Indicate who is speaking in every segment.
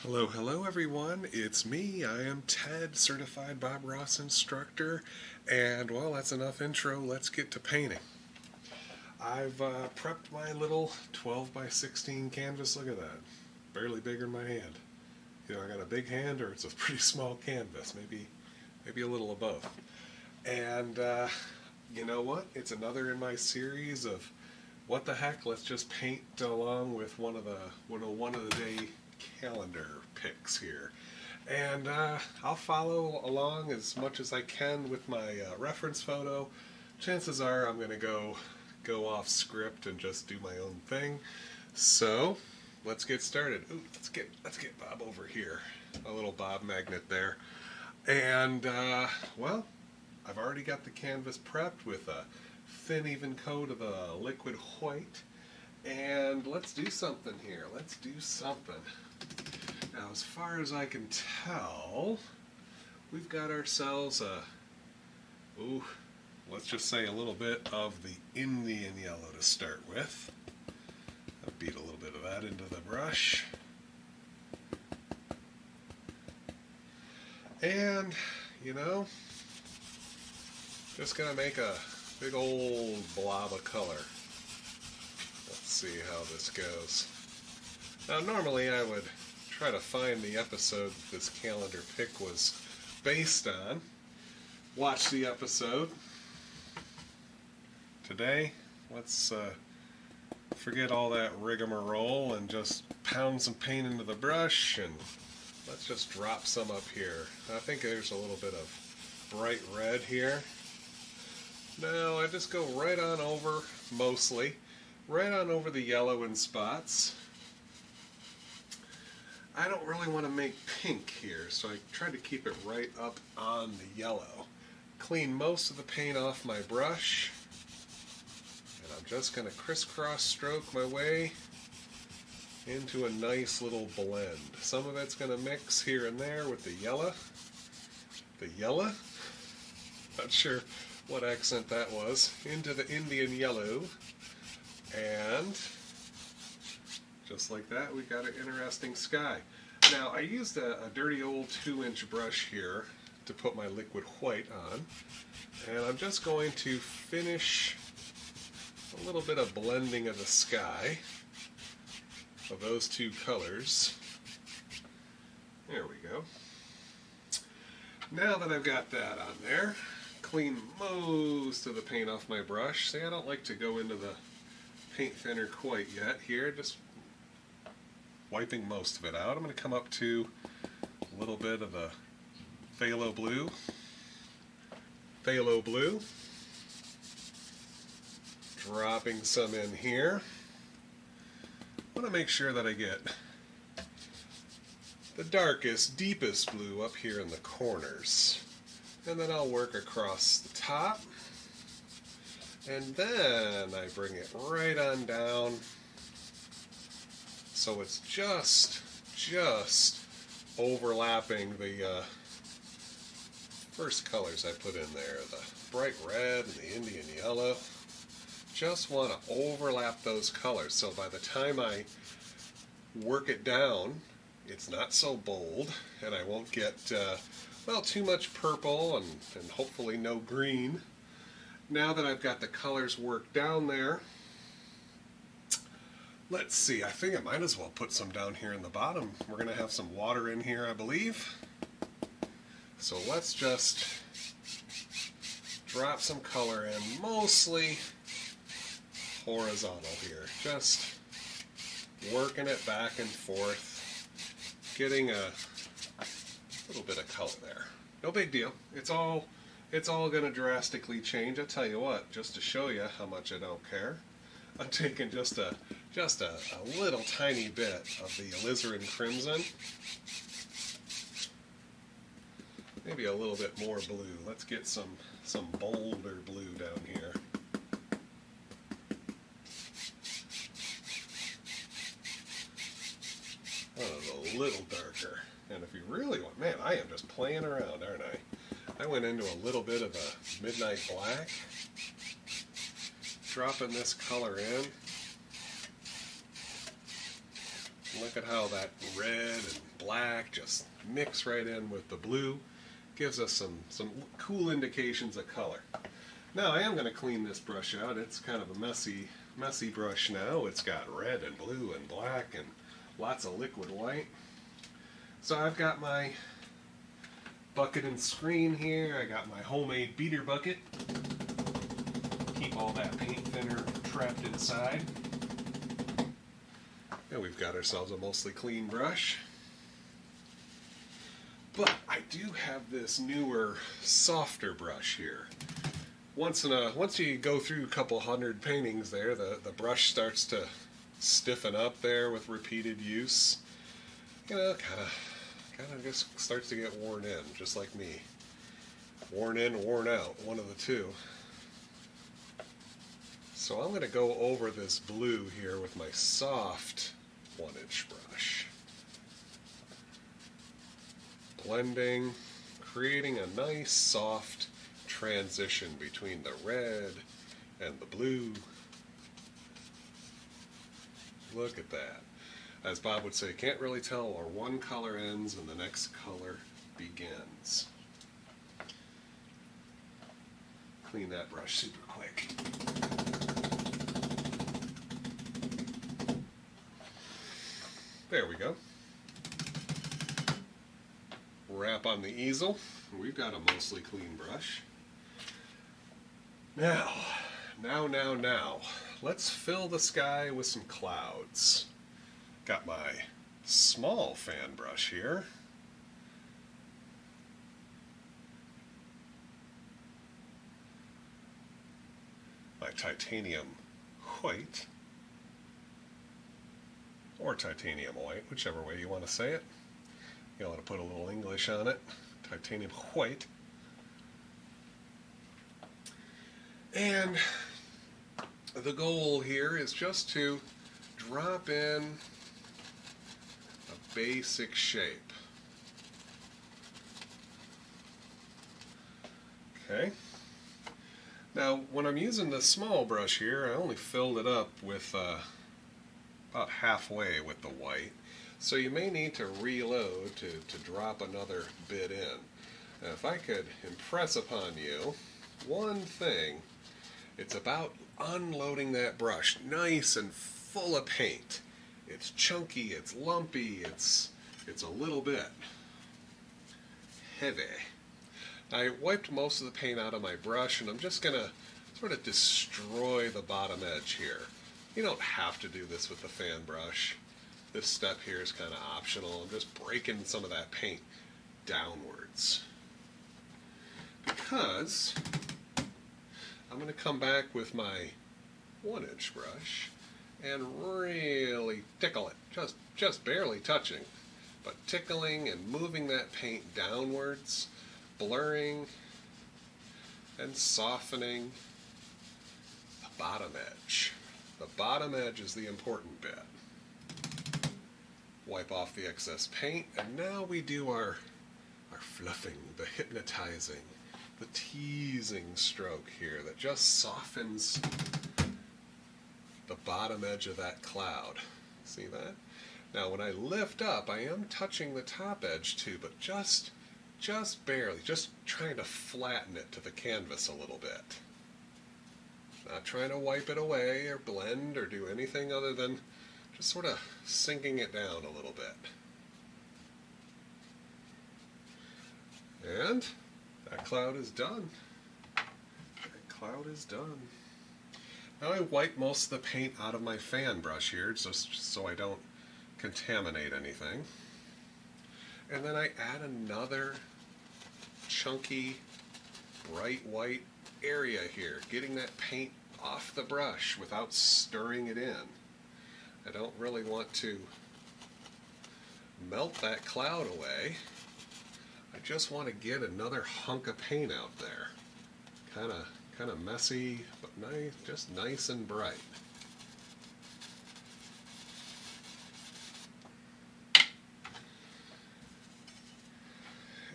Speaker 1: Hello everyone. It's me. I am Ted, certified Bob Ross instructor, and well, that's enough intro. Let's get to painting. I've prepped my little 12 by 16 canvas. Look at that, barely bigger than my hand. You know, I got a big hand, or it's a pretty small canvas, maybe a little above. And you know what? It's another in my series of what the heck. Let's just paint along with one of the day calendar picks here, and I'll follow along as much as I can with my reference photo. Chances are I'm going to go off script and just do my own thing. So let's get started. Ooh, let's get Bob over here. A little Bob magnet there, and well, I've already got the canvas prepped with a thin, even coat of a liquid white. And let's do something here. Let's do something. Now, as far as I can tell, we've got ourselves let's just say a little bit of the Indian yellow to start with. I'll beat a little bit of that into the brush. And, you know, just gonna make a big old blob of color. Let's see how this goes. Now, normally I would try to find the episode that this calendar pick was based on. Watch the episode. Today, let's forget all that rigmarole and just pound some paint into the brush, and let's just drop some up here. I think there's a little bit of bright red here. Now I just go right on over, mostly, right on over the yellow in spots. I don't really want to make pink here, so I try to keep it right up on the yellow. Clean most of the paint off my brush, and I'm just going to crisscross stroke my way into a nice little blend. Some of it's going to mix here and there with the yellow. The yellow? Not sure what accent that was. Into the Indian yellow. And just like that, we got an interesting sky. Now, I used a dirty old 2-inch brush here to put my liquid white on, and I'm just going to finish a little bit of blending of the sky of those two colors. There we go. Now that I've got that on there, clean most of the paint off my brush. See, I don't like to go into the paint thinner quite yet here, just wiping most of it out. I'm going to come up to a little bit of the phthalo blue. Dropping some in here. I want to make sure that I get the darkest, deepest blue up here in the corners. And then I'll work across the top. And then I bring it right on down, so it's just overlapping the first colors I put in there, the bright red and the Indian yellow. Just want to overlap those colors, so by the time I work it down, it's not so bold, and I won't get too much purple and hopefully no green. Now that I've got the colors worked down there, let's see, I think I might as well put some down here in the bottom. We're going to have some water in here, I believe. So let's just drop some color in, mostly horizontal here. Just working it back and forth, getting a little bit of color there. No big deal. It's all going to drastically change. I tell you what, just to show you how much I don't care, I'm taking just a little tiny bit of the alizarin crimson. Maybe a little bit more blue. Let's get some bolder blue down here. Oh, a little darker. And if you really want, man, I am just playing around, aren't I? I went into a little bit of a midnight black, dropping this color in. Look at how that red and black just mix right in with the blue. Gives us some cool indications of color. Now I am going to clean this brush out. It's kind of a messy brush now. It's got red and blue and black and lots of liquid white. So I've got my bucket and screen here. I got my homemade beater bucket. Keep all that paint thinner trapped inside. And we've got ourselves a mostly clean brush. But I do have this newer, softer brush here. Once you go through a couple hundred paintings there, the brush starts to stiffen up there with repeated use. You know, kind of just starts to get worn in, just like me. Worn in, worn out, one of the two. So I'm going to go over this blue here with my soft 1-inch brush. Blending, creating a nice soft transition between the red and the blue. Look at that. As Bob would say, can't really tell where one color ends and the next color begins. Clean that brush super quick. There we go. Wrap on the easel. We've got a mostly clean brush. Now, let's fill the sky with some clouds. Got my small fan brush here. My titanium white, or titanium white, whichever way you want to say it. You want to put a little English on it. Titanium white. And the goal here is just to drop in a basic shape. Okay. Now, when I'm using the small brush here, I only filled it up with about halfway with the white. So you may need to reload to drop another bit in. Now, if I could impress upon you one thing, it's about unloading that brush nice and full of paint. It's chunky, it's lumpy, it's a little bit heavy. I wiped most of the paint out of my brush, and I'm just going to sort of destroy the bottom edge here. You don't have to do this with the fan brush. This step here is kind of optional. I'm just breaking some of that paint downwards. Because I'm going to come back with my 1-inch brush and really tickle it. Just barely touching, but tickling and moving that paint downwards, blurring and softening the bottom edge. The bottom edge is the important bit. Wipe off the excess paint, and now we do our fluffing, the hypnotizing, the teasing stroke here that just softens the bottom edge of that cloud. See that? Now when I lift up, I am touching the top edge too, but just barely, just trying to flatten it to the canvas a little bit. Not trying to wipe it away or blend or do anything other than just sort of sinking it down a little bit. And that cloud is done. That cloud is done. Now I wipe most of the paint out of my fan brush here just so I don't contaminate anything. And then I add another chunky bright white area here, getting that paint off the brush without stirring it in. I don't really want to melt that cloud away. I just want to get another hunk of paint out there. Kind of messy, but nice, just nice and bright.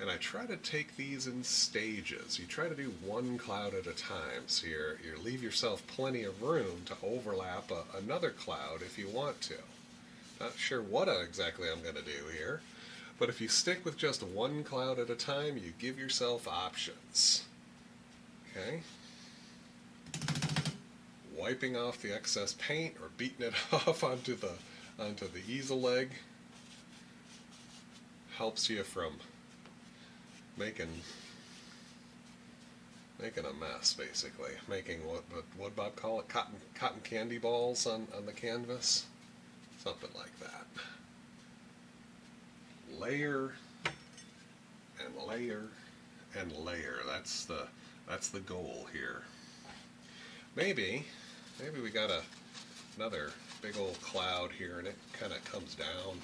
Speaker 1: And I try to take these in stages. You try to do one cloud at a time, so you leave yourself plenty of room to overlap another cloud if you want to. Not sure what exactly I'm going to do here, but if you stick with just one cloud at a time, you give yourself options. Okay? Wiping off the excess paint or beating it off onto the easel leg helps you from making a mess, basically. Making what Bob call it, cotton candy balls on the canvas, something like that. Layer and layer and layer. That's the goal here. Maybe we got another big old cloud here, and it kind of comes down.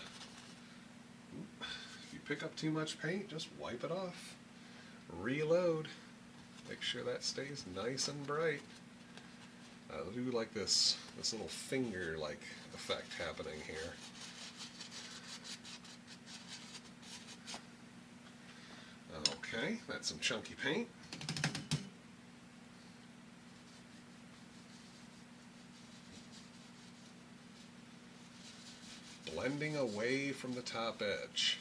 Speaker 1: If you pick up too much paint, just wipe it off. Reload. Make sure that stays nice and bright. I'll do like this little finger-like effect happening here. Okay, that's some chunky paint. Blending away from the top edge.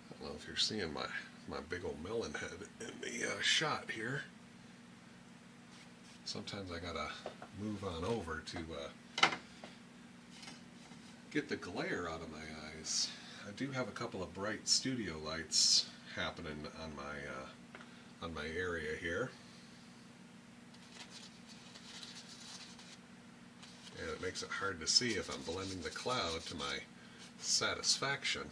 Speaker 1: I don't know if you're seeing my big old melon head in the shot here. Sometimes I gotta move on over to get the glare out of my eyes. I do have a couple of bright studio lights happening on my area here, and it makes it hard to see if I'm blending the cloud to my satisfaction.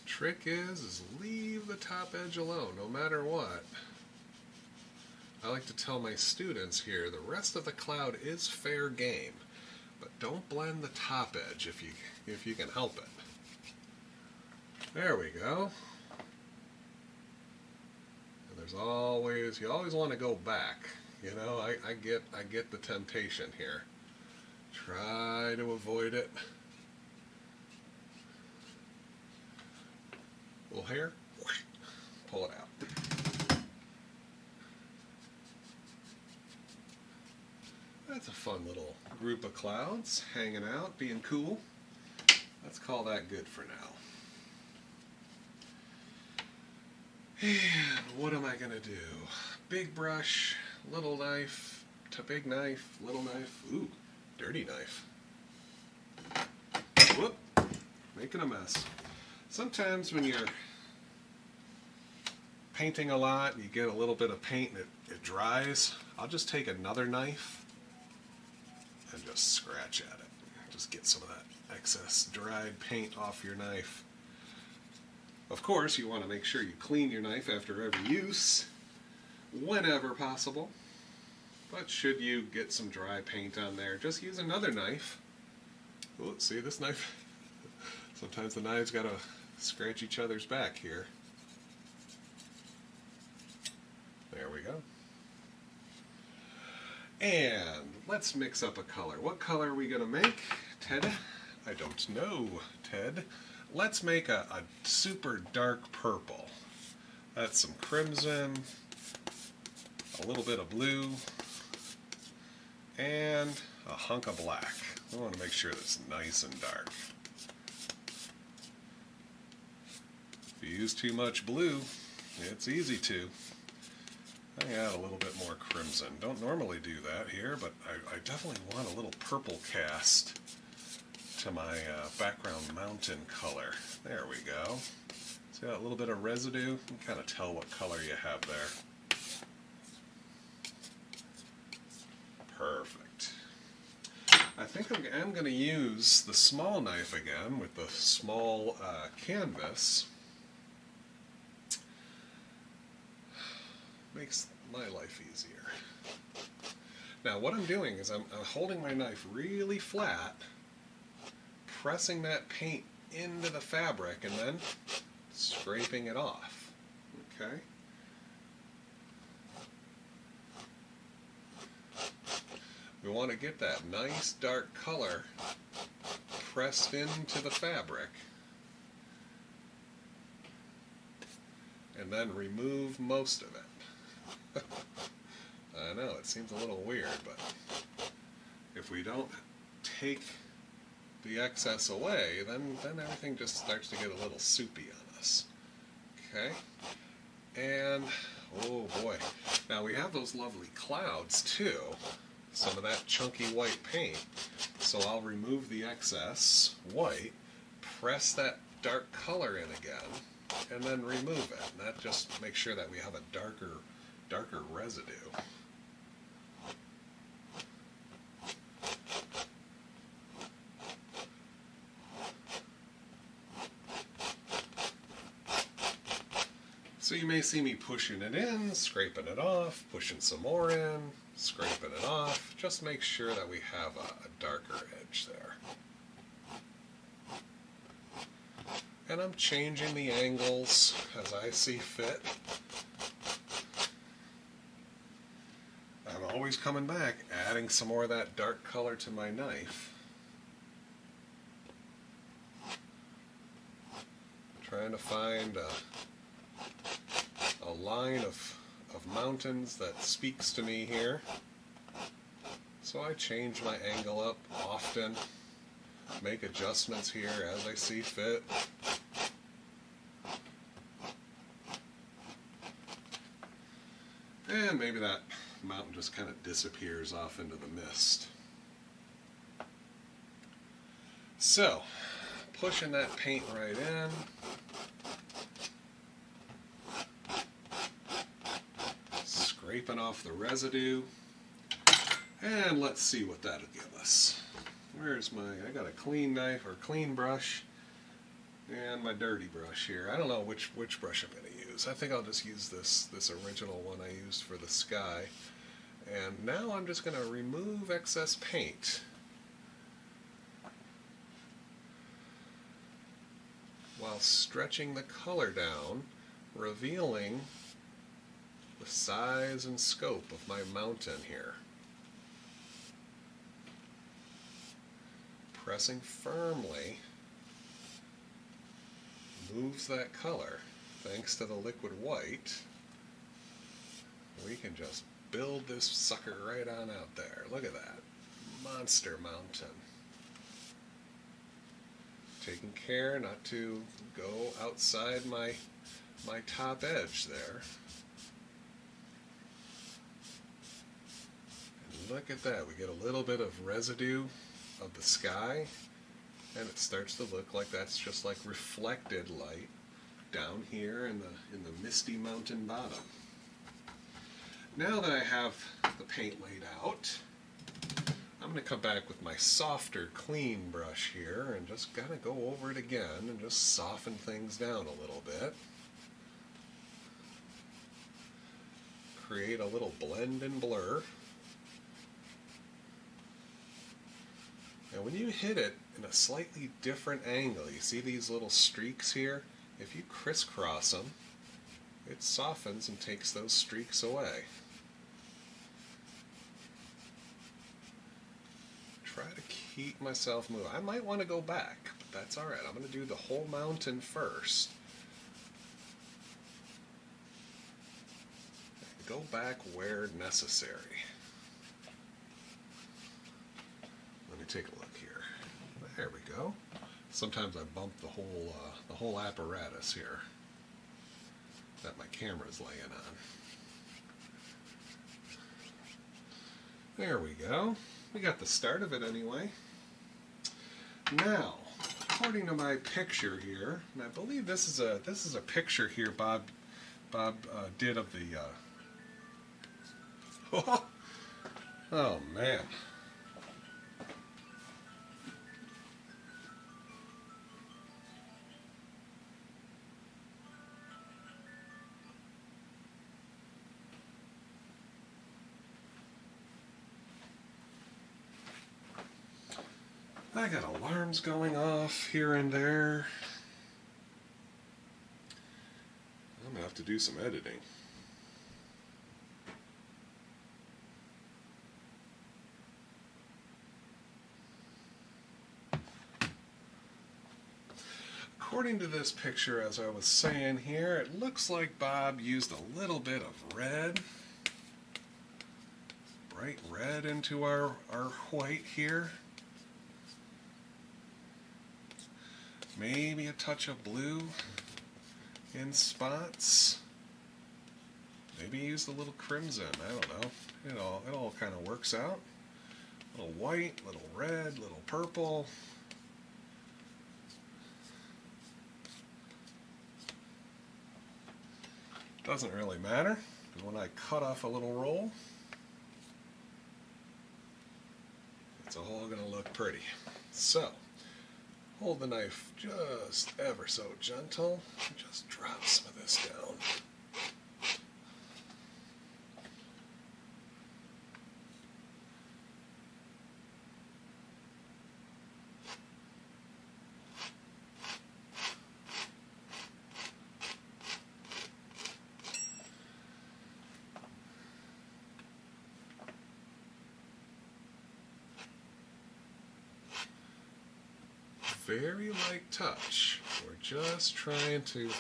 Speaker 1: Trick is leave the top edge alone, no matter what. I like to tell my students here, the rest of the cloud is fair game, but don't blend the top edge if you can help it. There we go. And there's always, you always want to go back. You know, I get the temptation here. Try to avoid it. Little hair, pull it out. That's a fun little group of clouds hanging out, being cool. Let's call that good for now. And what am I going to do? Big brush, little knife, to big knife, little knife, ooh, dirty knife. Whoop, making a mess. Sometimes when you're painting a lot and you get a little bit of paint and it dries, I'll just take another knife and just scratch at it. Just get some of that excess dried paint off your knife. Of course, you want to make sure you clean your knife after every use, whenever possible. But should you get some dry paint on there, just use another knife. Oh, see this knife? Sometimes the knives gotta scratch each other's back here. There we go. And let's mix up a color. What color are we gonna make, Ted? I don't know, Ted. Let's make a super dark purple. That's some crimson, a little bit of blue, and a hunk of black. I want to make sure that's nice and dark. If you use too much blue, it's easy to. I add a little bit more crimson. Don't normally do that here, but I definitely want a little purple cast to my background mountain color. There we go. See that little bit of residue? You can kind of tell what color you have there. Perfect. I think I'm going to use the small knife again with the small canvas. Makes my life easier. Now what I'm doing is I'm holding my knife really flat, pressing that paint into the fabric, and then scraping it off. Okay? We want to get that nice dark color pressed into the fabric. And then remove most of it. I know, it seems a little weird, but if we don't take the excess away, then everything just starts to get a little soupy on us. Okay? And, oh boy. Now we have those lovely clouds too. Some of that chunky white paint. So I'll remove the excess white, press that dark color in again, and then remove it. And that just makes sure that we have a darker residue. So you may see me pushing it in, scraping it off, pushing some more in, scraping it off. Just make sure that we have a darker edge there. And I'm changing the angles as I see fit. I'm always coming back, adding some more of that dark color to my knife. Trying to find a line of mountains that speaks to me here. So I change my angle up often, make adjustments here as I see fit. And maybe that mountain just kind of disappears off into the mist. So, pushing that paint right in. Scraping off the residue. And let's see what that'll give us. Where's I got a clean knife or clean brush and my dirty brush here. I don't know which brush I'm going to use. I think I'll just use this original one I used for the sky. And now I'm just going to remove excess paint. While stretching the color down, revealing the size and scope of my mountain here. Pressing firmly moves that color. Thanks to the liquid white, we can just build this sucker right on out there. Look at that. Monster mountain. Taking care not to go outside my top edge there. And look at that. We get a little bit of residue of the sky, and it starts to look like that's just like reflected light down here in the misty mountain bottom. Now that I have the paint laid out, I'm going to come back with my softer, clean brush here and just kind of go over it again and just soften things down a little bit. Create a little blend and blur. Now when you hit it in a slightly different angle, you see these little streaks here? If you crisscross them, it softens and takes those streaks away. Try to keep myself moving. I might want to go back, but that's alright. I'm going to do the whole mountain first. Go back where necessary. Let me take a look here. There we go. Sometimes I bump the whole apparatus here that my camera's laying on. There we go. We got the start of it anyway. Now, according to my picture here, and I believe this is a picture here Bob did of the. Oh man. I got alarms going off here and there. gonna have to do some editing. According to this picture, as I was saying here, it looks like Bob used a little bit of red, bright red into our white here. Maybe a touch of blue in spots. Maybe use a little crimson, I don't know. It all kind of works out. Little white, little red, little purple. Doesn't really matter, because when I cut off a little roll, it's all going to look pretty. So, hold the knife just ever so gentle, and just drop some of this down. Very light touch. We're just trying to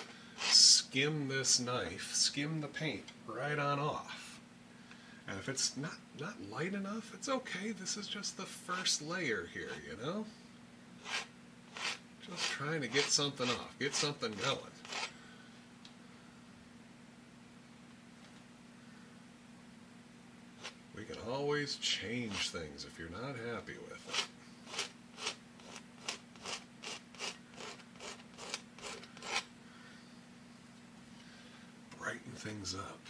Speaker 1: skim this knife, skim the paint right on off. And if it's not light enough, it's okay. This is just the first layer here, you know? Just trying to get something off, get something going. We can always change things if you're not happy with it. Things up.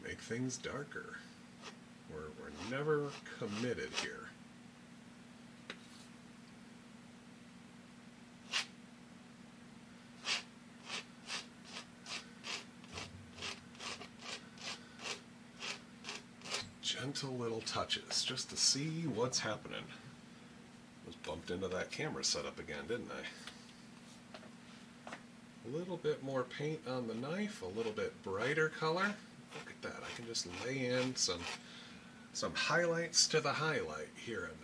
Speaker 1: Make things darker. We're never committed here. Gentle little touches just to see what's happening. Just bumped into that camera setup again, didn't I? A little bit more paint on the knife, a little bit brighter color. Look at that, I can just lay in some highlights to the highlight here and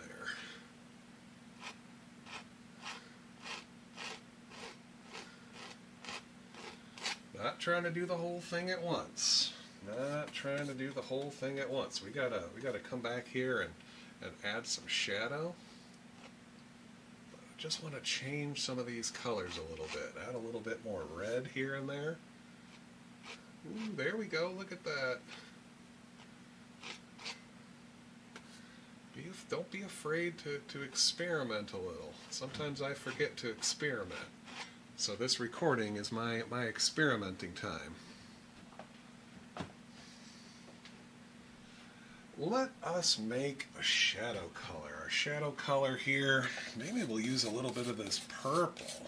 Speaker 1: there. Not trying to do the whole thing at once. Not trying to do the whole thing at once. We gotta come back here and add some shadow. Just want to change some of these colors a little bit. Add a little bit more red here and there. Ooh, there we go. Look at that. Don't be afraid to experiment a little. Sometimes I forget to experiment. So this recording is my experimenting time. Let us make a shadow color. Our shadow color here, maybe we'll use a little bit of this purple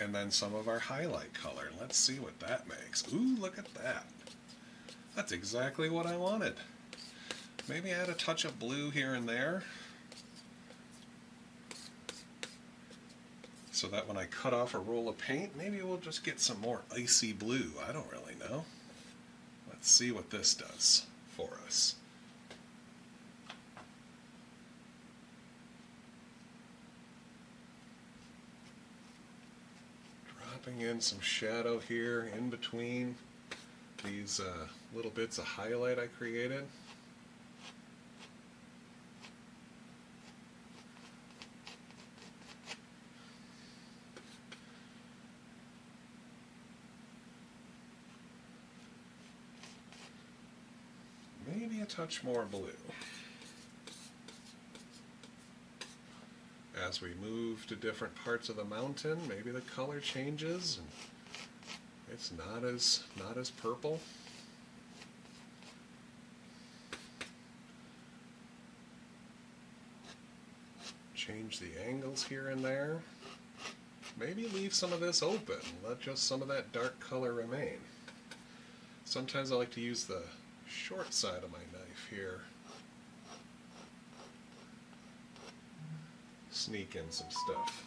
Speaker 1: and then some of our highlight color. Let's see what that makes. Ooh, look at that. That's exactly what I wanted. Maybe add a touch of blue here and there so that when I cut off a roll of paint, maybe we'll just get some more icy blue. I don't really know. Let's see what this does for us. Dropping in some shadow here in between these little bits of highlight I created. Maybe a touch more blue. As we move to different parts of the mountain, maybe the color changes and it's not as purple. Change the angles here and there. Maybe leave some of this open, let just some of that dark color remain. Sometimes I like to use the short side of my knife here. Sneak in some stuff.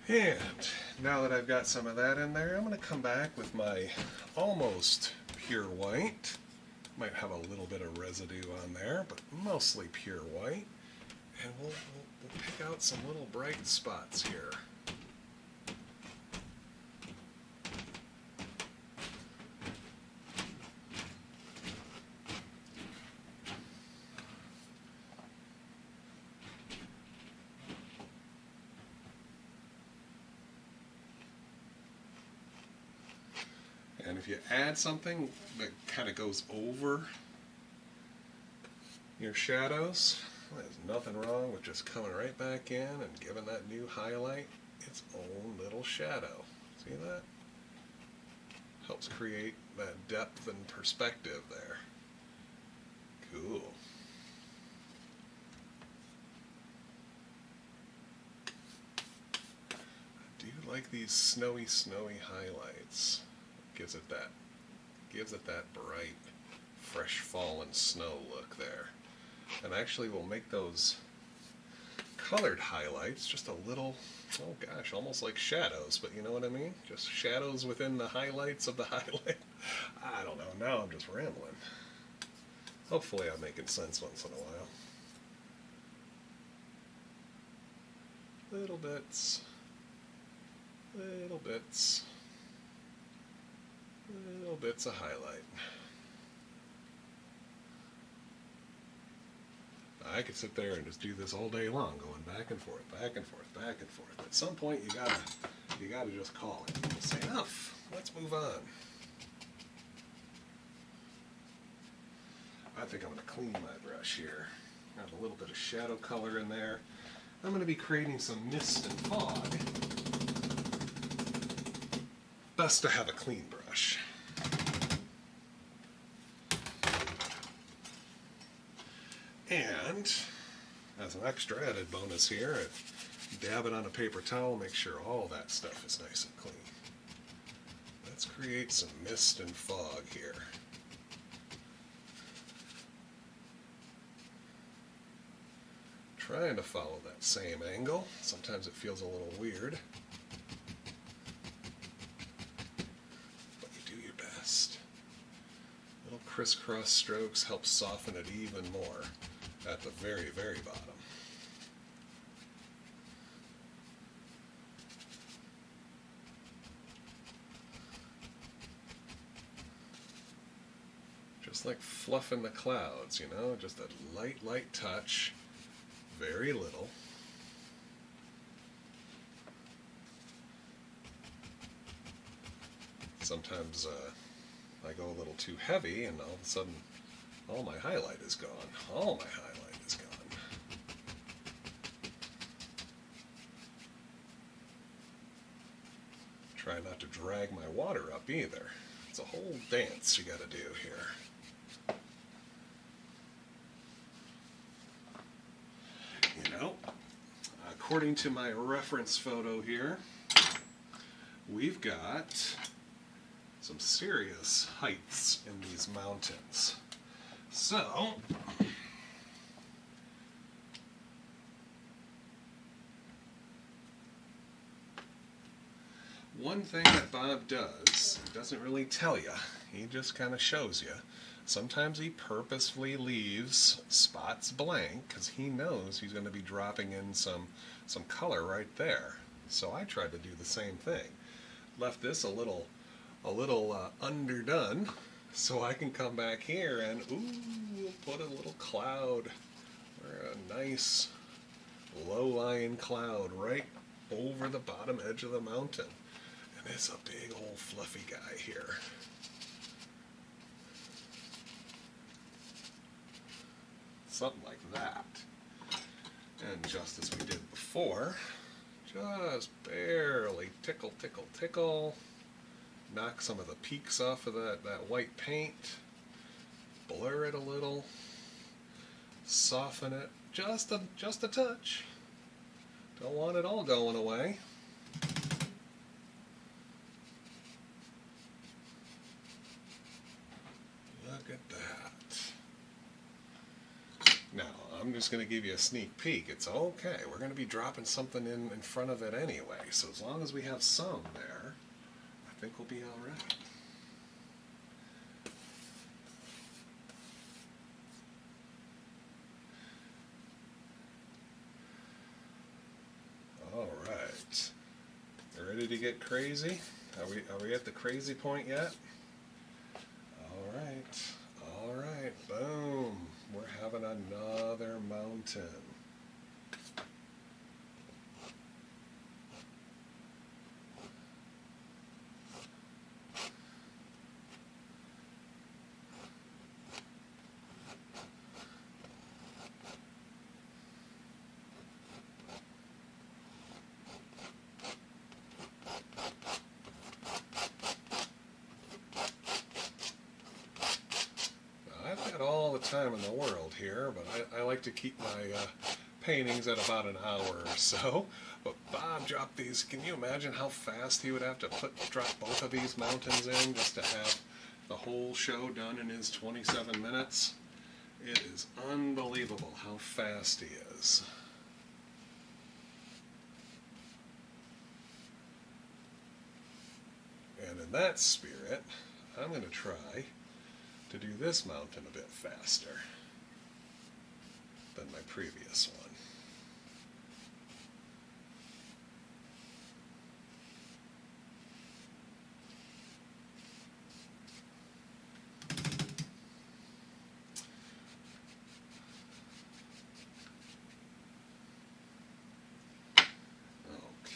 Speaker 1: And now that I've got some of that in there, I'm going to come back with my almost pure white. Might have a little bit of residue on there, but mostly pure white. And we'll pick out some little bright spots here. And if you add something that kind of goes over your shadows, there's nothing wrong with just coming right back in and giving that new highlight its own little shadow. See that? Helps create that depth and perspective there. Cool. I do like these snowy highlights. Gives it that bright, fresh fallen snow look there. And actually we'll make those colored highlights just a little, oh gosh, almost like shadows, but you know what I mean? Just shadows within the highlights of the highlight. I don't know, now I'm just rambling. Hopefully I'm making sense once in a while. Little bits, little bits. Little bits of highlight. I could sit there and just do this all day long, going back and forth, back and forth, back and forth. At some point, you gotta just call it. And say enough. Let's move on. I think I'm going to clean my brush here. Got a little bit of shadow color in there. I'm going to be creating some mist and fog. Best to have a clean brush. And as an extra added bonus here, I dab it on a paper towel, make sure all that stuff is nice and clean. Let's create some mist and fog here. Trying to follow that same angle. Sometimes it feels a little weird. But you do your best. Little crisscross strokes help soften it even more at the very, very bottom. Just like fluffing the clouds, you know, just a light touch, very little. Sometimes I go a little too heavy and all of a sudden all my highlight is gone. All my highlight is gone. Try not to drag my water up either. It's a whole dance you gotta do here. You know, according to my reference photo here, we've got some serious heights in these mountains. So, one thing that Bob does, he doesn't really tell you, he just kind of shows you. Sometimes he purposefully leaves spots blank because he knows he's going to be dropping in some color right there. So I tried to do the same thing. Left this a little underdone, so I can come back here and put a little cloud, or a nice low-lying cloud right over the bottom edge of the mountain. And it's a big old fluffy guy here. Something like that. And just as we did before, just barely tickle, tickle, tickle. Knock some of the peaks off of that white paint. Blur it a little. Soften it just a touch. Don't want it all going away. Look at that. Now, I'm just going to give you a sneak peek. It's okay. We're going to be dropping something in front of it anyway. So as long as we have some there, I think we'll be all right. All right. You ready to get crazy? Are we at the crazy point yet? All right. All right. Boom. We're having another mountain. I've got all the time in the world here, but I like to keep my paintings at about an hour or so. But Bob dropped these. Can you imagine how fast he would have to drop both of these mountains in just to have the whole show done in his 27 minutes? It is unbelievable how fast he is. And in that spirit, I'm going to try to do this mountain a bit faster than my previous one.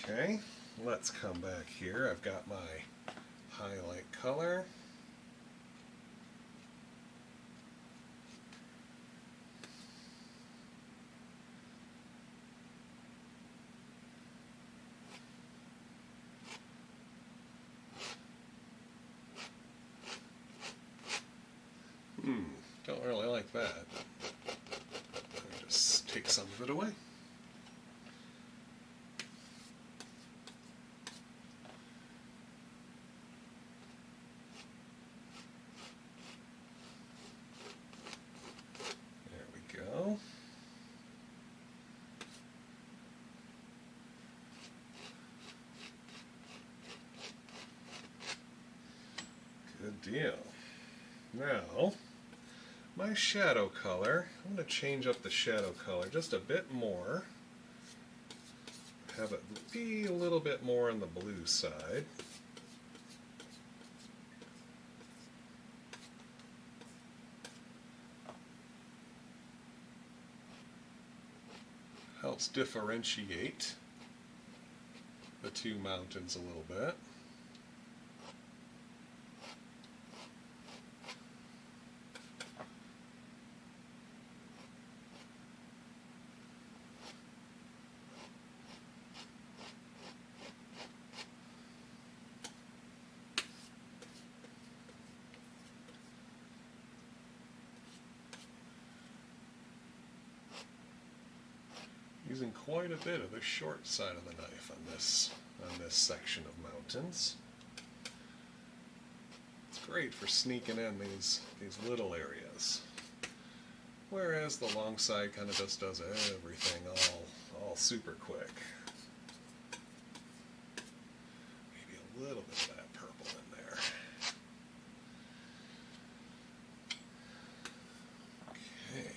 Speaker 1: Okay, let's come back here. I've got my highlight color. Don't really like that. Let me just take some of it away. There we go. Good deal. Now, my shadow color, I'm going to change up the shadow color just a bit more. Have it be a little bit more on the blue side. Helps differentiate the two mountains a little bit. Using quite a bit of the short side of the knife on this section of mountains. It's great for sneaking in these little areas, whereas the long side kind of just does everything all super quick. Maybe a little bit of that purple in there. Okay.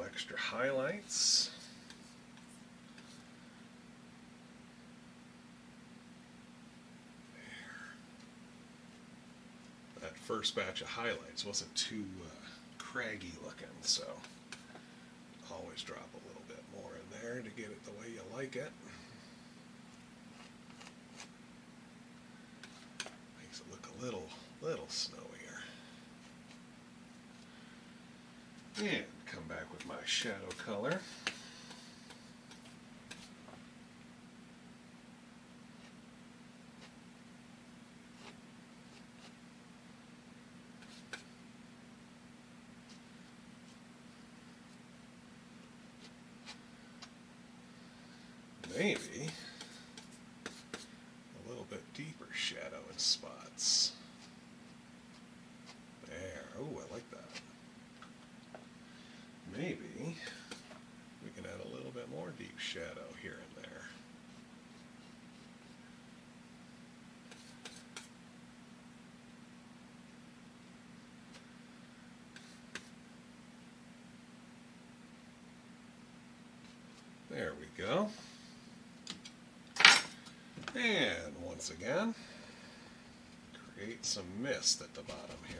Speaker 1: Extra highlights. There. That first batch of highlights wasn't too craggy looking, so always drop a little bit more in there to get it the way you like it. Makes it look a little snowier. And come back with my shadow color. Maybe a little shadow in spots. There. Oh, I like that. Maybe we can add a little bit more deep shadow here and there. There we go. And once again, create some mist at the bottom here.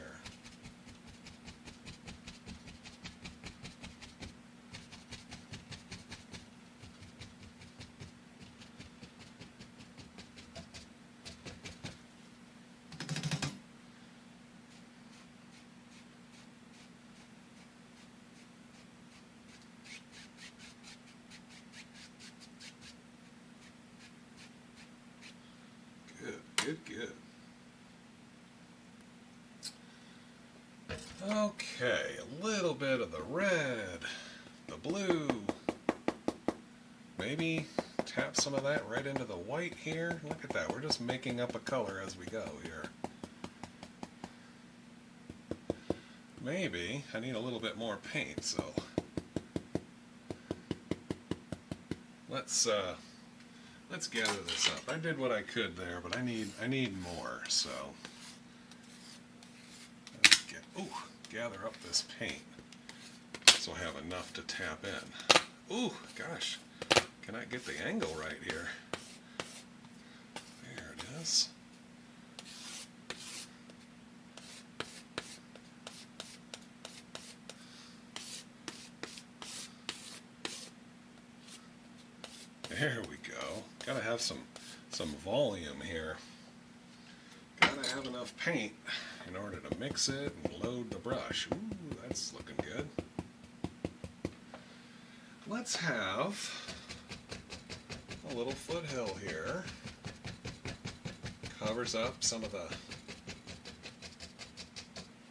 Speaker 1: Good. Okay, a little bit of the red, the blue. Maybe tap some of that right into the white here. Look at that, we're just making up a color as we go here. Maybe I need a little bit more paint, so let's gather this up. I did what I could there, but I need more, so let's gather up this paint so I have enough to tap in. Ooh, gosh, can I get the angle right here? There it is. There we go. Gotta have some volume here. Gotta have enough paint in order to mix it and load the brush. Ooh, that's looking good. Let's have a little foothill here. Covers up some of the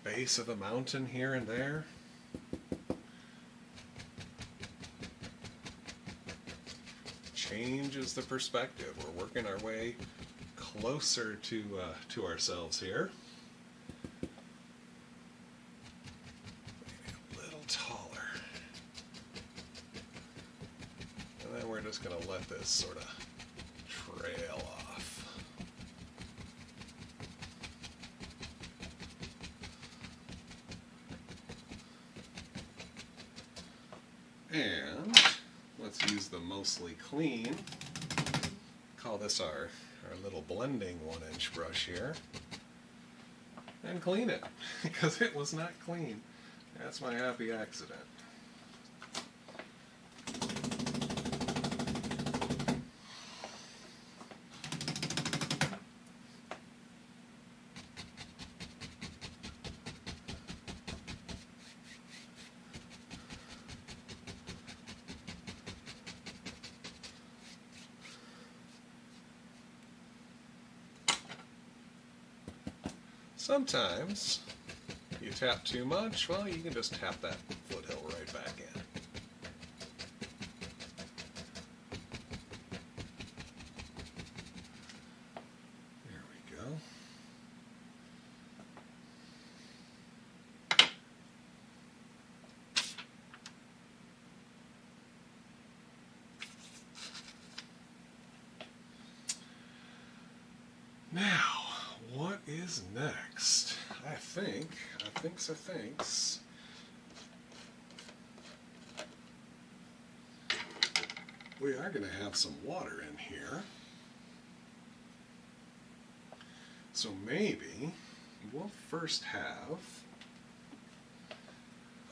Speaker 1: base of the mountain here and there. Changes the perspective. We're working our way closer to ourselves here. Maybe a little taller. And then we're just going to let this sort of trail off. And let's use the mostly clean. Call this our little blending 1-inch brush here. And clean it, because it was not clean. That's my happy accident. Sometimes you tap too much, well, you can just tap that foothill right back in. There we go. Now, what is next? I think we are going to have some water in here. So maybe we'll first have,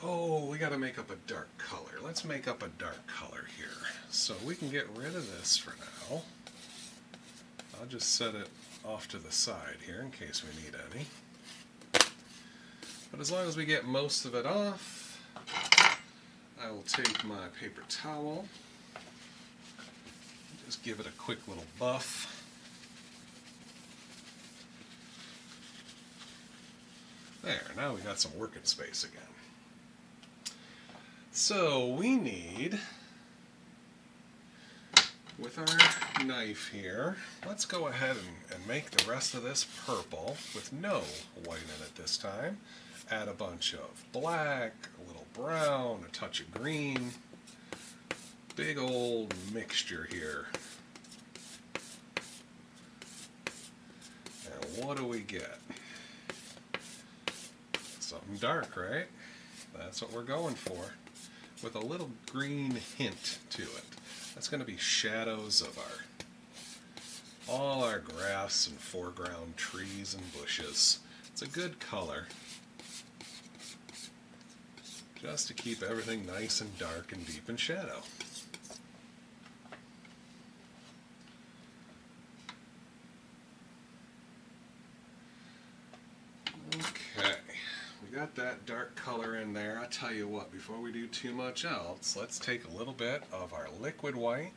Speaker 1: we got to make up a dark color. Let's make up a dark color here. So we can get rid of this for now. I'll just set it off to the side here in case we need any. But as long as we get most of it off, I will take my paper towel, just give it a quick little buff. There, now we got some working space again. So we need with our knife here, let's go ahead and make the rest of this purple with no white in it this time. Add a bunch of black, a little brown, a touch of green. Big old mixture here. And what do we get? Something dark, right? That's what we're going for, with a little green hint to it. That's going to be shadows of all our grass and foreground trees and bushes. It's a good color, just to keep everything nice and dark and deep in shadow. Okay, we got that dark color in there. I tell you what, before we do too much else, let's take a little bit of our liquid white,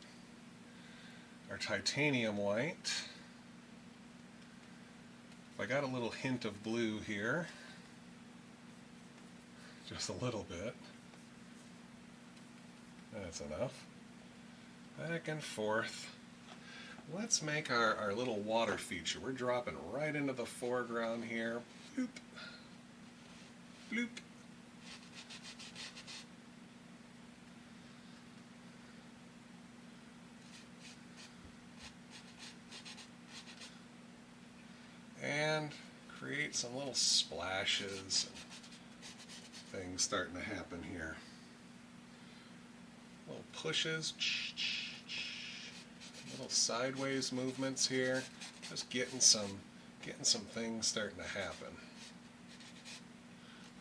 Speaker 1: our titanium white. I got a little hint of blue here, just a little bit. That's enough. Back and forth. Let's make our little water feature. We're dropping right into the foreground here. Bloop. Bloop. And create some little splashes and things starting to happen here. Little pushes, little sideways movements here, just getting some things starting to happen.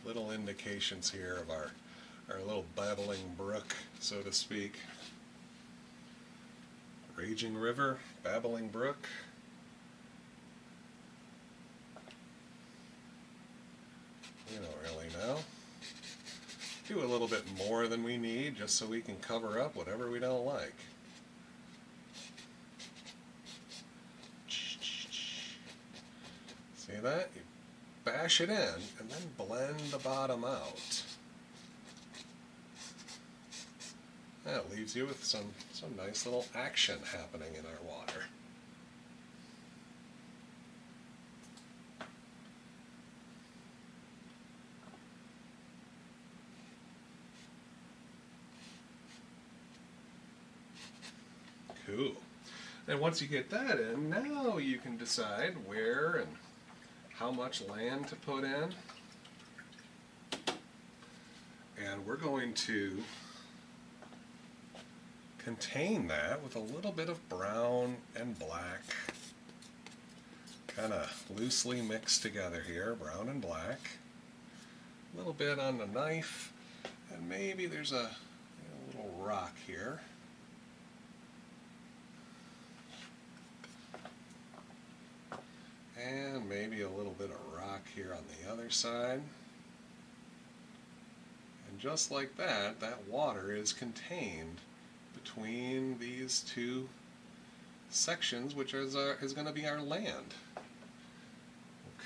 Speaker 1: Little indications here of our little babbling brook, so to speak. Raging river, babbling brook. We don't really know. Do a little bit more than we need just so we can cover up whatever we don't like. See that? You bash it in and then blend the bottom out. That leaves you with some nice little action happening in our water. Cool. And once you get that in, now you can decide where and how much land to put in. And we're going to contain that with a little bit of brown and black, kind of loosely mixed together here, brown and black. A little bit on the knife, and maybe there's a little rock here. And maybe a little bit of rock here on the other side. And just like that, that water is contained between these two sections, which is going to be our land.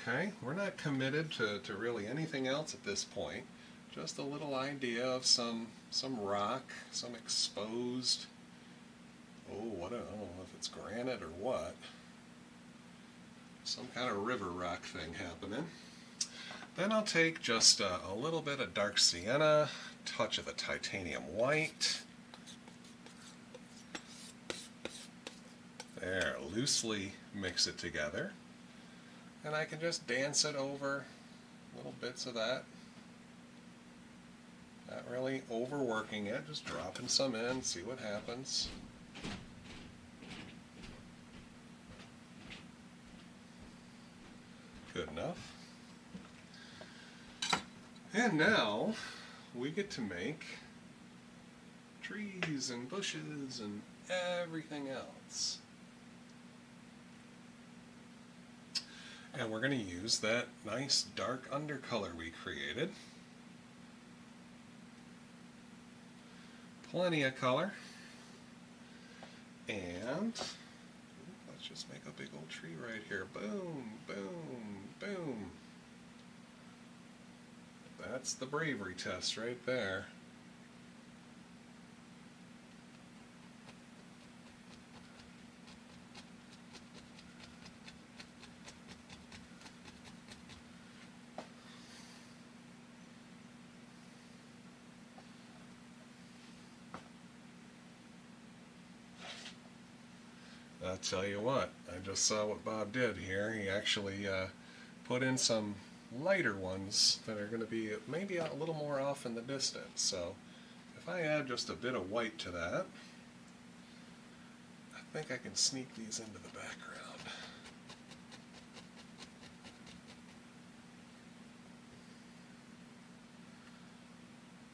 Speaker 1: Okay, we're not committed to really anything else at this point. Just a little idea of some rock, some exposed, I don't know if it's granite or what. Some kind of river rock thing happening. Then I'll take just a little bit of dark sienna, touch of the titanium white. There, loosely mix it together. And I can just dance it over little bits of that. Not really overworking it, just dropping some in, see what happens. Good enough. And now we get to make trees and bushes and everything else. And we're going to use that nice dark undercolor we created. Plenty of color. And let's just make a big old tree right here. Boom, boom, boom. That's the bravery test right there. I'll tell you what, I just saw what Bob did here. He actually put in some lighter ones that are going to be maybe a little more off in the distance. So if I add just a bit of white to that, I think I can sneak these into the background.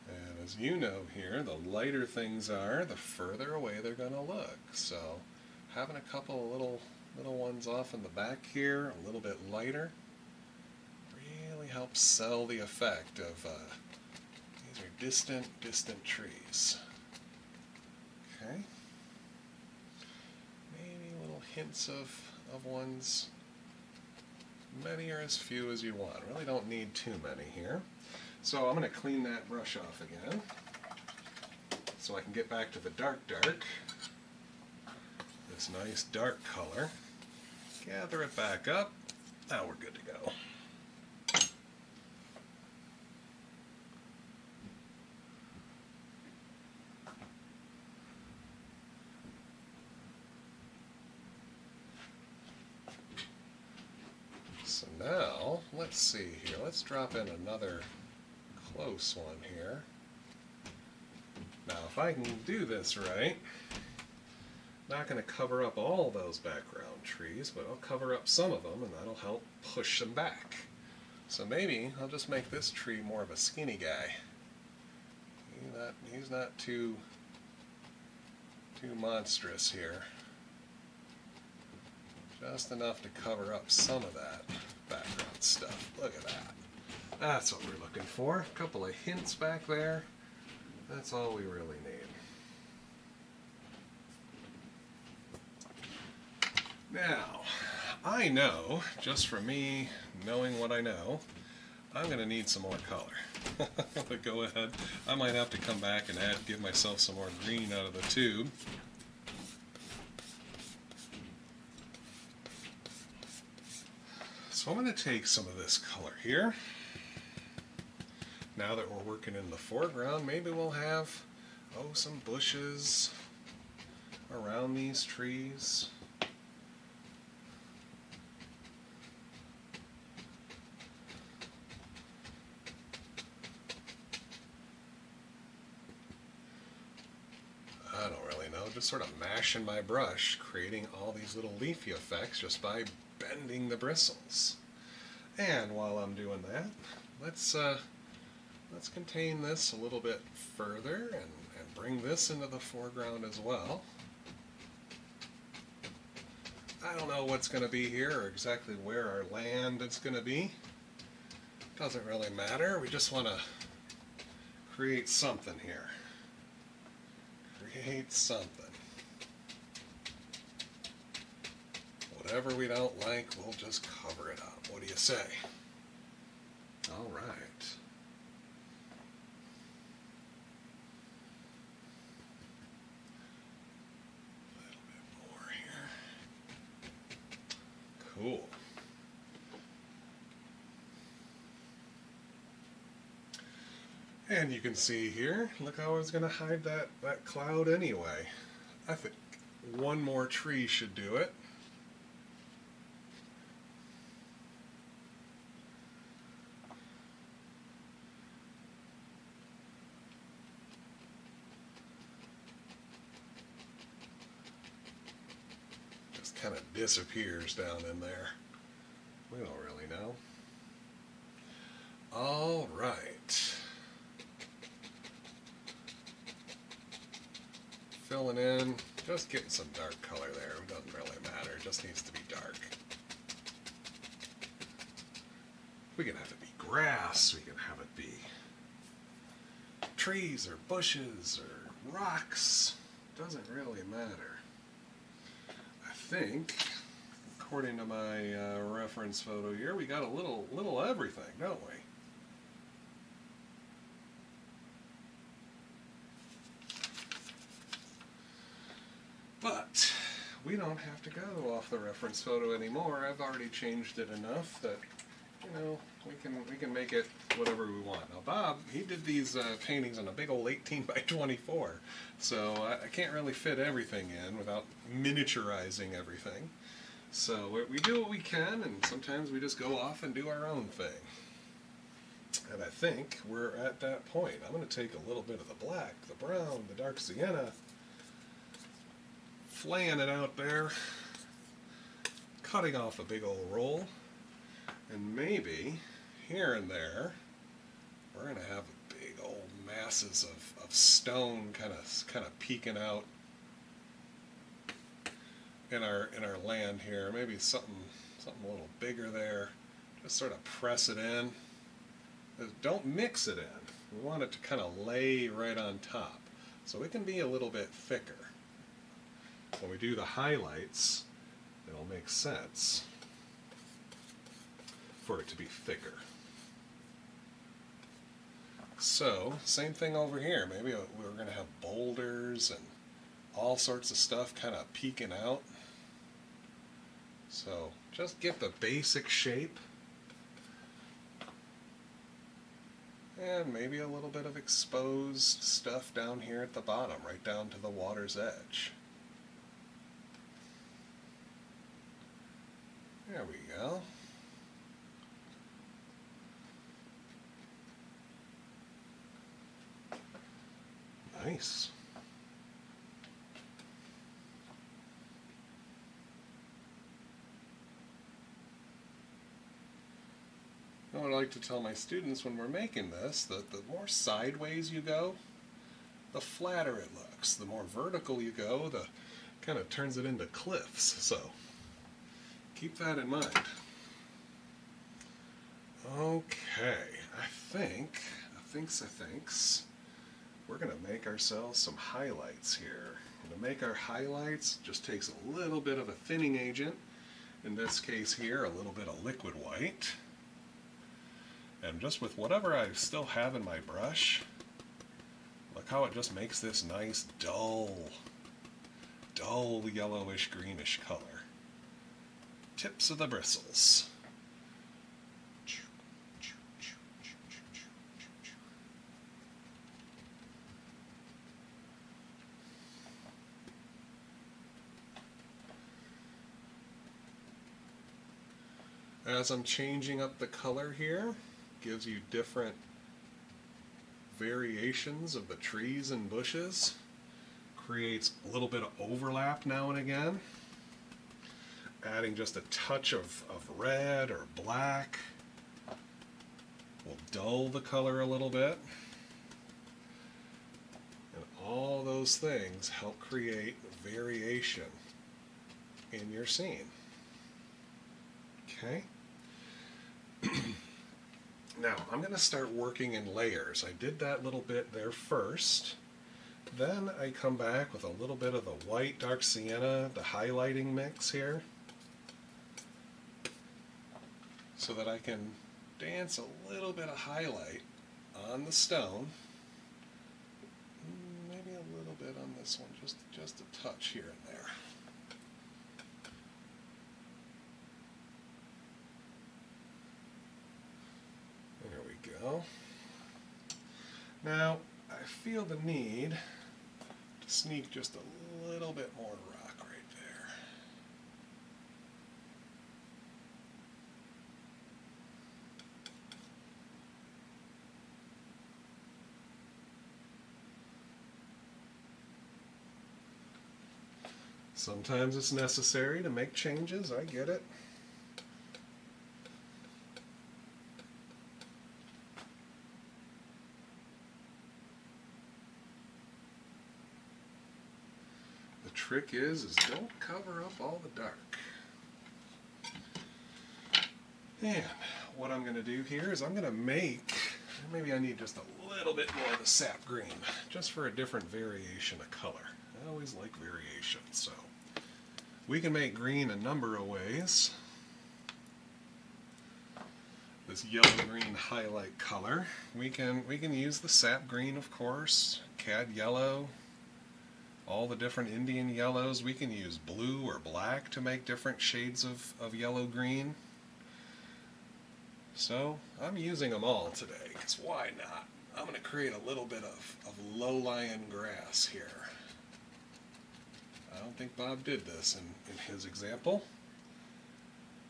Speaker 1: And as you know here, the lighter things are, the further away they're going to look. So having a couple of little ones off in the back here, a little bit lighter, really helps sell the effect of these are distant trees. Okay. Maybe little hints of ones. Many or as few as you want. Really don't need too many here. So I'm going to clean that brush off again so I can get back to the dark. This nice dark color. Gather it back up. Now we're good to go. So now, let's see here. Let's drop in another close one here. Now, if I can do this right, not going to cover up all those background trees, but I'll cover up some of them, and that'll help push them back. So maybe I'll just make this tree more of a skinny guy. He's not too monstrous here. Just enough to cover up some of that background stuff. Look at that. That's what we're looking for. A couple of hints back there. That's all we really need. Now, I know, just from me knowing what I know, I'm going to need some more color. But go ahead. I might have to come back and give myself some more green out of the tube. So I'm going to take some of this color here. Now that we're working in the foreground, maybe we'll have, some bushes around these trees. I don't really know, just sort of mashing my brush, creating all these little leafy effects just by bending the bristles. And while I'm doing that, let's contain this a little bit further and bring this into the foreground as well. I don't know what's going to be here or exactly where our land is going to be. Doesn't really matter. We just want to create something here. Create something. Whatever we don't like, we'll just cover it up. What do you say? All right. A little bit more here. Cool. And you can see here, look how I was going to hide that cloud anyway. I think one more tree should do it. Just kind of disappears down in there. We don't really know. All right. Filling in, just getting some dark color there. It doesn't really matter, it just needs to be dark. We can have it be grass, we can have it be trees or bushes or rocks. Doesn't really matter. I think, according to my reference photo here, we got a little everything, don't we? But we don't have to go off the reference photo anymore. I've already changed it enough that, we can make it whatever we want. Now Bob, he did these paintings on a big old 18 by 24, so I can't really fit everything in without miniaturizing everything. So we do what we can, and sometimes we just go off and do our own thing. And I think we're at that point. I'm going to take a little bit of the black, the brown, the dark sienna, flaying it out there, cutting off a big old roll, and maybe here and there we're going to have big old masses of stone kind of peeking out in our land here. Maybe something a little bigger there. Just sort of press it in. Don't mix it in. We want it to kind of lay right on top, so it can be a little bit thicker. When we do the highlights, it'll make sense for it to be thicker. So, same thing over here. Maybe we're going to have boulders and all sorts of stuff kind of peeking out. So, just get the basic shape. And maybe a little bit of exposed stuff down here at the bottom, right down to the water's edge. There we go. Nice. I would like to tell my students when we're making this that the more sideways you go, the flatter it looks. The more vertical you go, the kind of turns it into cliffs. So keep that in mind. Okay, I think we're going to make ourselves some highlights here. And to make our highlights, just takes a little bit of a thinning agent. In this case here, a little bit of liquid white. And just with whatever I still have in my brush, look how it just makes this nice dull yellowish greenish color. Tips of the bristles. As I'm changing up the color here, gives you different variations of the trees and bushes, creates a little bit of overlap now and again, adding just a touch of red or black will dull the color a little bit, and all those things help create variation in your scene. Okay? Now, I'm going to start working in layers. I did that little bit there first. Then I come back with a little bit of the white dark sienna, the highlighting mix here, so that I can dance a little bit of highlight on the stone. Maybe a little bit on this one, just a touch here and there. Go. Now, I feel the need to sneak just a little bit more rock right there. Sometimes it's necessary to make changes, I get it. Trick is don't cover up all the dark. And what I'm going to do here is I'm going to make, maybe I need just a little bit more of the sap green, just for a different variation of color. I always like variation, so we can make green a number of ways. This yellow-green highlight color, we can use the sap green, of course, cad yellow, all the different Indian yellows. We can use blue or black to make different shades of yellow-green. So I'm using them all today, because why not? I'm going to create a little bit of low-lying grass here. I don't think Bob did this in his example.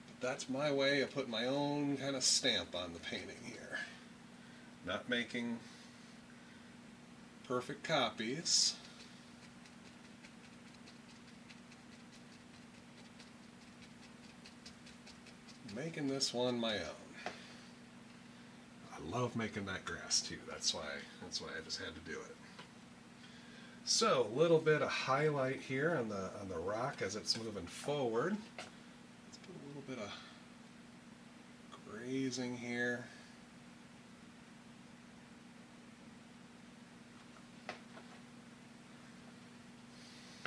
Speaker 1: But that's my way of putting my own kind of stamp on the painting here. Not making perfect copies. Making this one my own. I love making that grass too. That's why I just had to do it. So a little bit of highlight here on the rock as it's moving forward. Let's put a little bit of grazing here.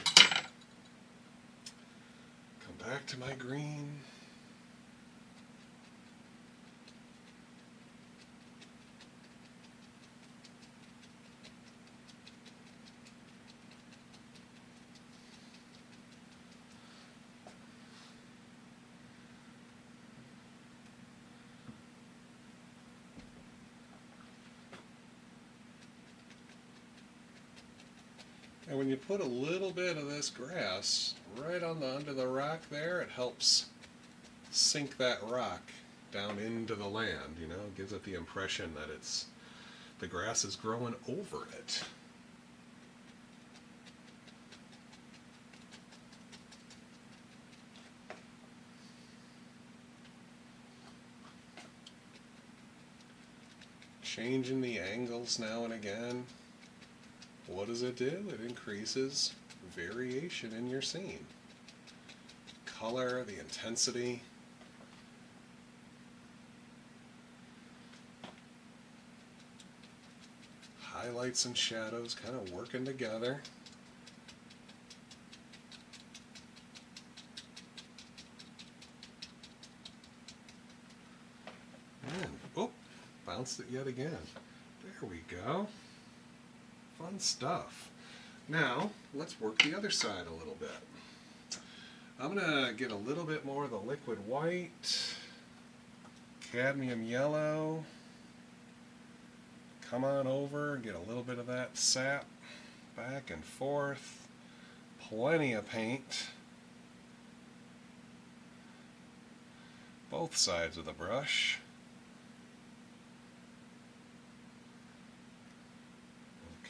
Speaker 1: Come back to my green. And when you put a little bit of this grass right on the under the rock there, it helps sink that rock down into the land, you know, it gives it the impression that the grass is growing over it. Changing the angles now and again. What does it do? It increases variation in your scene. Color, the intensity. Highlights and shadows kind of working together. And, oh, bounced it yet again. There we go. Fun stuff. Now, let's work the other side a little bit. I'm going to get a little bit more of the liquid white, cadmium yellow, come on over, get a little bit of that sap, back and forth, plenty of paint, both sides of the brush.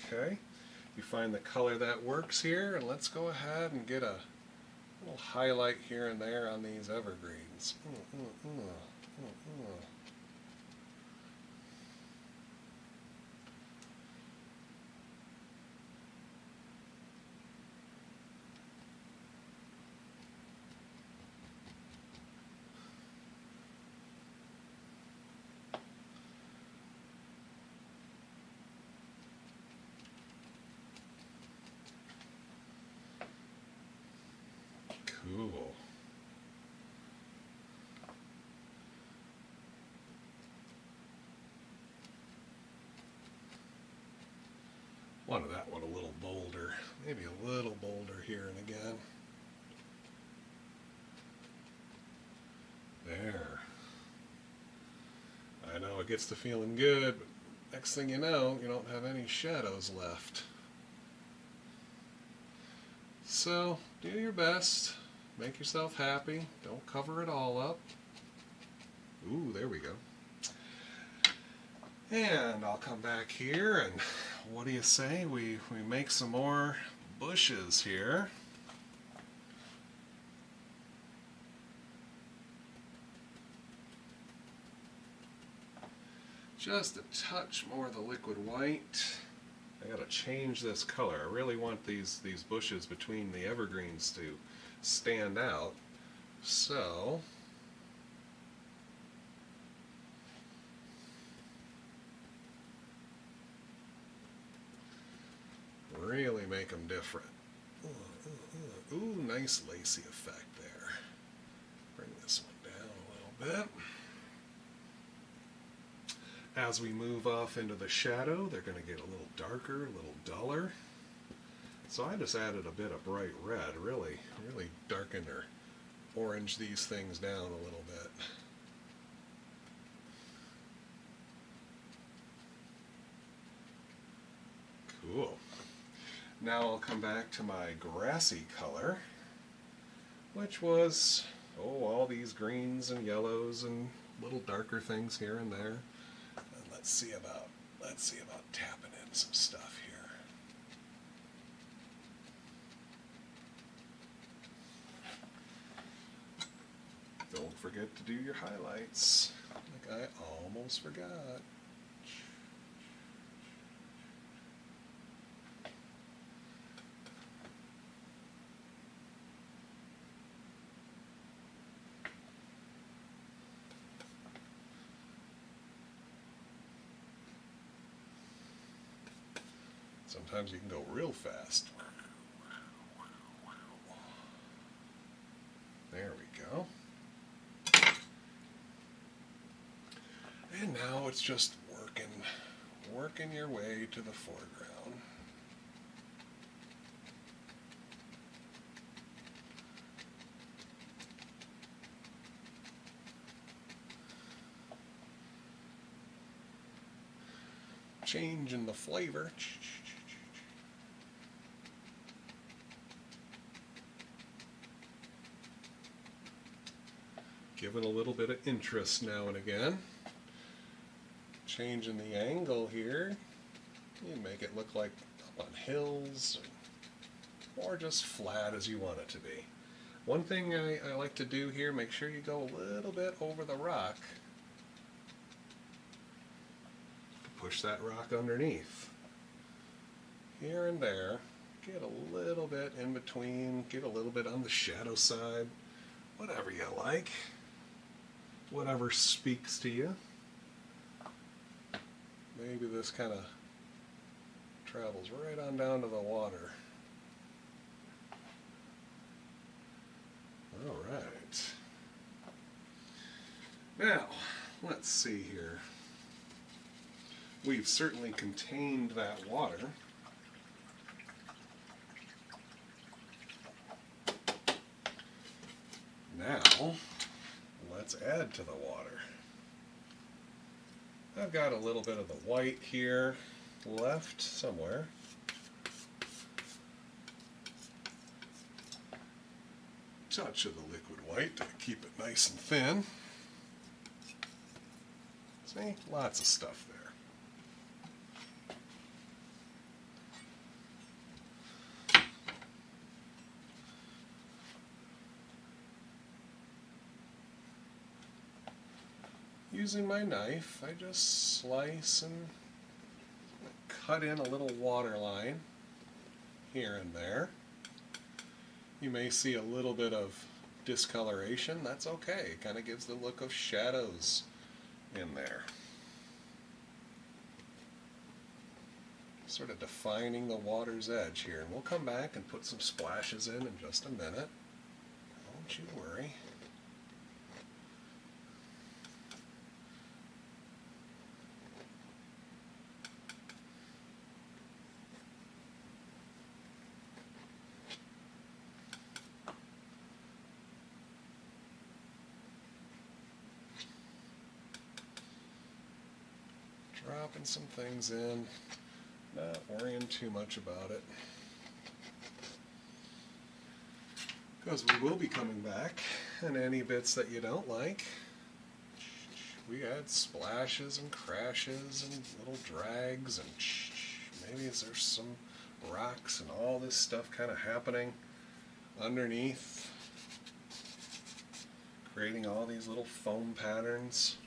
Speaker 1: Okay, you find the color that works here, and let's go ahead and get a little highlight here and there on these evergreens. Cool. Wanted that one a little bolder, maybe a little bolder here and again. There. I know it gets to feeling good, but next thing you know, you don't have any shadows left. So, do your best. Make yourself happy. Don't cover it all up. Ooh, there we go. And I'll come back here, and what do you say? We make some more bushes here. Just a touch more of the liquid white. I gotta change this color. I really want these bushes between the evergreens to stand out. So really make them different. Ooh, nice lacy effect there. Bring this one down a little bit. As we move off into the shadow, they're going to get a little darker, a little duller. So I just added a bit of bright red, really darken or orange these things down a little bit. Cool. Now I'll come back to my grassy color, which was, all these greens and yellows and little darker things here and there. And let's see about tapping in some stuff here. Don't forget to do your highlights, like I almost forgot. Sometimes you can go real fast. There we go. And now it's just working your way to the foreground. Changing the flavor. Give it a little bit of interest now and again. Changing the angle here. You make it look like up on hills or just flat as you want it to be. One thing I like to do here, make sure you go a little bit over the rock. Push that rock underneath. Here and there. Get a little bit in between. Get a little bit on the shadow side. Whatever you like. Whatever speaks to you. Maybe this kind of travels right on down to the water. All right. Now, let's see here. We've certainly contained that water. Now, let's add to the water. I've got a little bit of the white here left somewhere. Touch of the liquid white to keep it nice and thin. See, lots of stuff there. Using my knife, I just slice and cut in a little water line here and there. You may see a little bit of discoloration. That's okay. It kind of gives the look of shadows in there. Sort of defining the water's edge here. And we'll come back and put some splashes in just a minute. Don't you worry. Dropping some things in, not worrying too much about it. Because we will be coming back, and any bits that you don't like, we add splashes and crashes and little drags, and maybe there's some rocks and all this stuff kind of happening underneath, creating all these little foam patterns.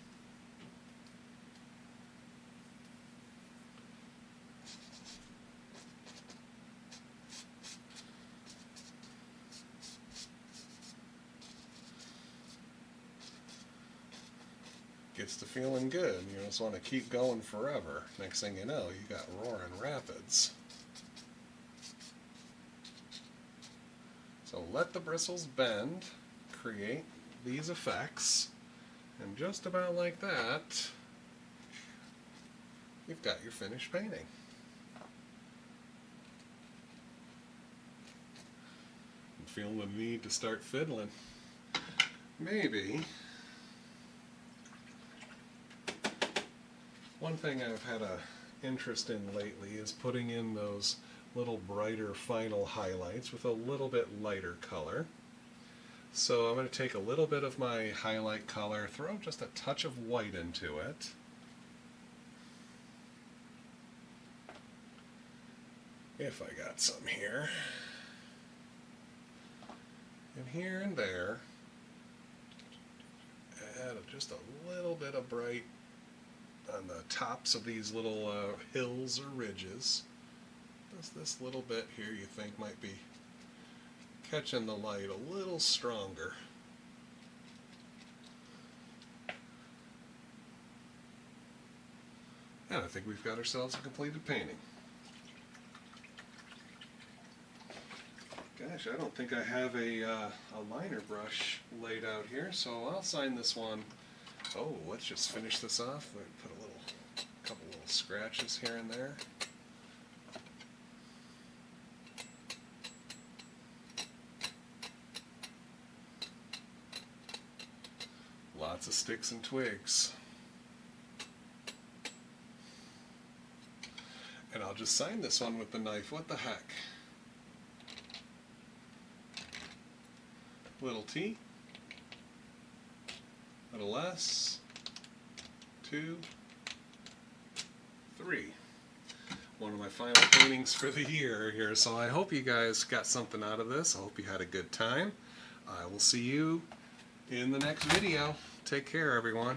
Speaker 1: Gets to feeling good. You just want to keep going forever. Next thing you know, you got roaring rapids. So let the bristles bend, create these effects, and just about like that, you've got your finished painting. I'm feeling the need to start fiddling. Maybe. One thing I've had a interest in lately is putting in those little brighter final highlights with a little bit lighter color. So I'm going to take a little bit of my highlight color, throw just a touch of white into it. If I got some here. And here and there, add just a little bit of bright on the tops of these little hills or ridges. Just this little bit here you think might be catching the light a little stronger. And I think we've got ourselves a completed painting. Gosh, I don't think I have a liner brush laid out here, so I'll sign this one. Oh, let's just finish this off. Put a couple little scratches here and there. Lots of sticks and twigs. And I'll just sign this one with the knife. What the heck? Little T, little S, 2, 3. One of my final paintings for the year here. So I hope you guys got something out of this. I hope you had a good time. I will see you in the next video. Take care, everyone.